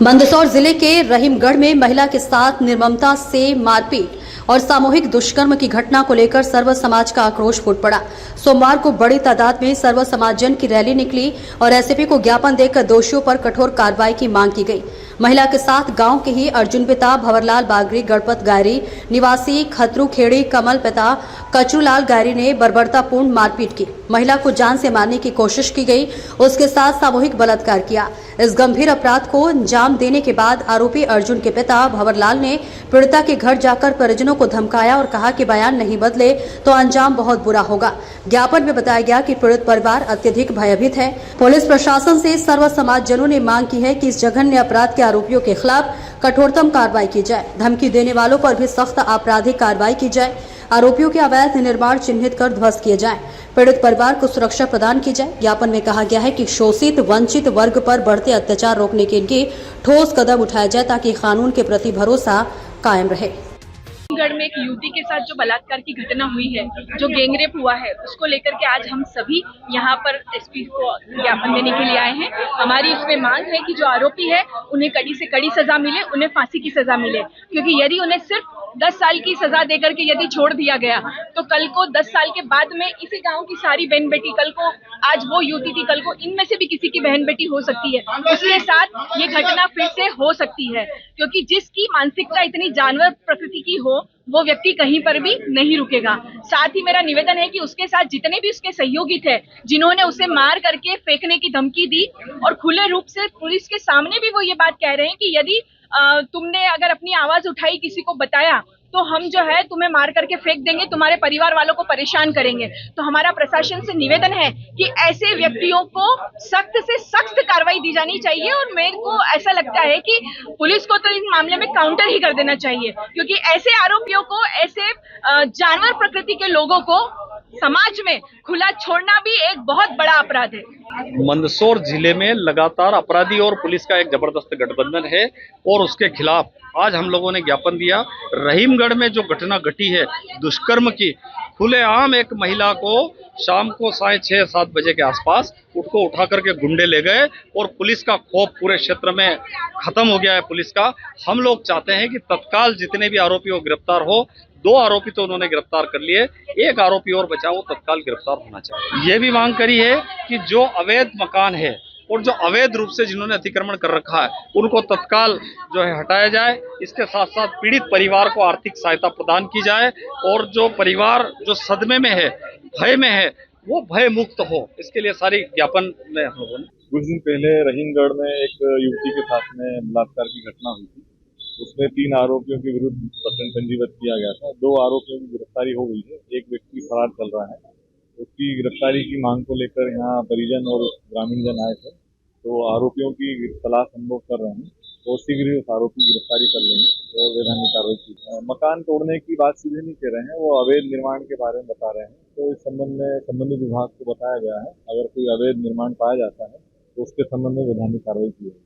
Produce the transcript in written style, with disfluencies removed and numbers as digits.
मंदसौर जिले के रहीमगढ़ में महिला के साथ निर्ममता से मारपीट और सामूहिक दुष्कर्म की घटना को लेकर सर्व समाज का आक्रोश फूट पड़ा। सोमवार को बड़ी तादाद में सर्व समाज जन की रैली निकली और एसपी को ज्ञापन देकर दोषियों पर कठोर कार्रवाई की मांग की गई। महिला के साथ गांव के ही अर्जुन पिता भंवरलाल बागरी गणपत गायरी निवासी खतरू खेड़ी कमल पिता कचरूलाल गायरी ने बर्बरतापूर्ण मारपीट की। महिला को जान से मारने की कोशिश की गई, उसके साथ सामूहिक बलात्कार किया। इस गंभीर अपराध को अंजाम देने के बाद आरोपी अर्जुन के पिता भंवरलाल ने पीड़िता के घर जाकर परिजनों को धमकाया और कहा कि बयान नहीं बदले तो अंजाम बहुत बुरा होगा। ज्ञापन में बताया गया कि पीड़ित परिवार अत्यधिक भयभीत है। पुलिस प्रशासन से सर्व समाज जनों ने मांग की है कि इस जघन्य अपराध के आरोपियों के खिलाफ कठोरतम कार्रवाई की जाए। धमकी देने वालों पर भी सख्त आपराधिक कार्रवाई की जाए। आरोपियों के अवैध निर्माण चिन्हित कर ध्वस्त किए जाएं। पीड़ित परिवार को सुरक्षा प्रदान की जाए। ज्ञापन में कहा गया है कि शोषित वंचित वर्ग पर बढ़ते अत्याचार रोकने के लिए ठोस कदम उठाया जाए ताकि कानून के प्रति भरोसा कायम रहे। गढ़ में एक युवती के साथ जो बलात्कार की घटना हुई है, जो गैंगरेप हुआ है, उसको लेकर के आज हम सभी यहाँ पर एसपी को ज्ञापन देने के लिए आए हैं। हमारी इसमें मांग है कि जो आरोपी है उन्हें कड़ी से कड़ी सजा मिले, उन्हें फांसी की सजा मिले, क्योंकि यदि उन्हें सिर्फ 10 साल की सजा देकर के यदि छोड़ दिया गया तो कल को 10 साल के बाद में इसी गांव की सारी बहन बेटी, कल को आज वो युवती थी, कल को इनमें से भी किसी की बहन बेटी हो सकती है, उसके साथ ये घटना फिर से हो सकती है। क्योंकि जिसकी मानसिकता इतनी जानवर प्रकृति की हो वो व्यक्ति कहीं पर भी नहीं रुकेगा। साथ ही मेरा निवेदन है कि उसके साथ जितने भी उसके सहयोगी थे, जिन्होंने उसे मार करके फेंकने की धमकी दी और खुले रूप से पुलिस के सामने भी वो ये बात कह रहे हैं कि यदि तुमने अगर अपनी आवाज उठाई, किसी को बताया, तो हम जो है तुम्हें मार करके फेंक देंगे, तुम्हारे परिवार वालों को परेशान करेंगे। तो हमारा प्रशासन से निवेदन है कि ऐसे व्यक्तियों को सख्त से सख्त कार्रवाई दी जानी चाहिए। और मेरे को ऐसा लगता है कि पुलिस को तो इस मामले में काउंटर ही कर देना चाहिए, क्योंकि ऐसे आरोपियों को, ऐसे जानवर प्रकृति के लोगों को समाज में खुला छोड़ना भी एक बहुत बड़ा अपराध है। मंदसौर जिले में लगातार अपराधी और पुलिस का एक जबरदस्त गठबंधन है और उसके खिलाफ आज हम लोगों ने ज्ञापन दिया। रहीमगढ़ में जो घटना घटी है दुष्कर्म की, खुलेआम एक महिला को शाम को 6:30-7 बजे के आसपास उसको उठा करके गुंडे ले गए और पुलिस का खौफ पूरे क्षेत्र में खत्म हो गया है। पुलिस का हम लोग चाहते हैं कि तत्काल जितने भी आरोपी हो गिरफ्तार हो। 2 आरोपी तो उन्होंने गिरफ्तार कर लिए, 1 आरोपी और बचा, वो तत्काल गिरफ्तार होना चाहिए। ये भी मांग करी है कि जो अवैध मकान है और जो अवैध रूप से जिन्होंने अतिक्रमण कर रखा है उनको तत्काल जो है हटाया जाए। इसके साथ साथ पीड़ित परिवार को आर्थिक सहायता प्रदान की जाए और जो परिवार जो सदमे में है, भय में है, वो भय मुक्त हो। इसके लिए सारी ज्ञापन में हम लोगों ने कुछ दिन पहले रहीमगढ़ में एक युवती के साथ में बलात्कार की घटना हुई थी। उसमें 3 आरोपियों के विरुद्ध प्रकरण पंजीबद्ध किया गया था। 2 आरोपियों की गिरफ्तारी हो गई है, एक व्यक्ति फरार चल रहा है। उसकी गिरफ्तारी की मांग को लेकर यहाँ परिजन और ग्रामीण जन आए थे, तो आरोपियों की तलाश हम लोग कर रहे हैं और शीघ्र ही उस आरोपी की गिरफ्तारी कर लेंगे और वैधानिक कार्रवाई की। मकान तोड़ने की बात सीधे नहीं कह रहे हैं, वो अवैध निर्माण के बारे में बता रहे हैं। तो इस संबंध में संबंधित विभाग को बताया गया है, अगर कोई अवैध निर्माण पाया जाता है तो उसके संबंध में वैधानिक कार्रवाई की जाएगी।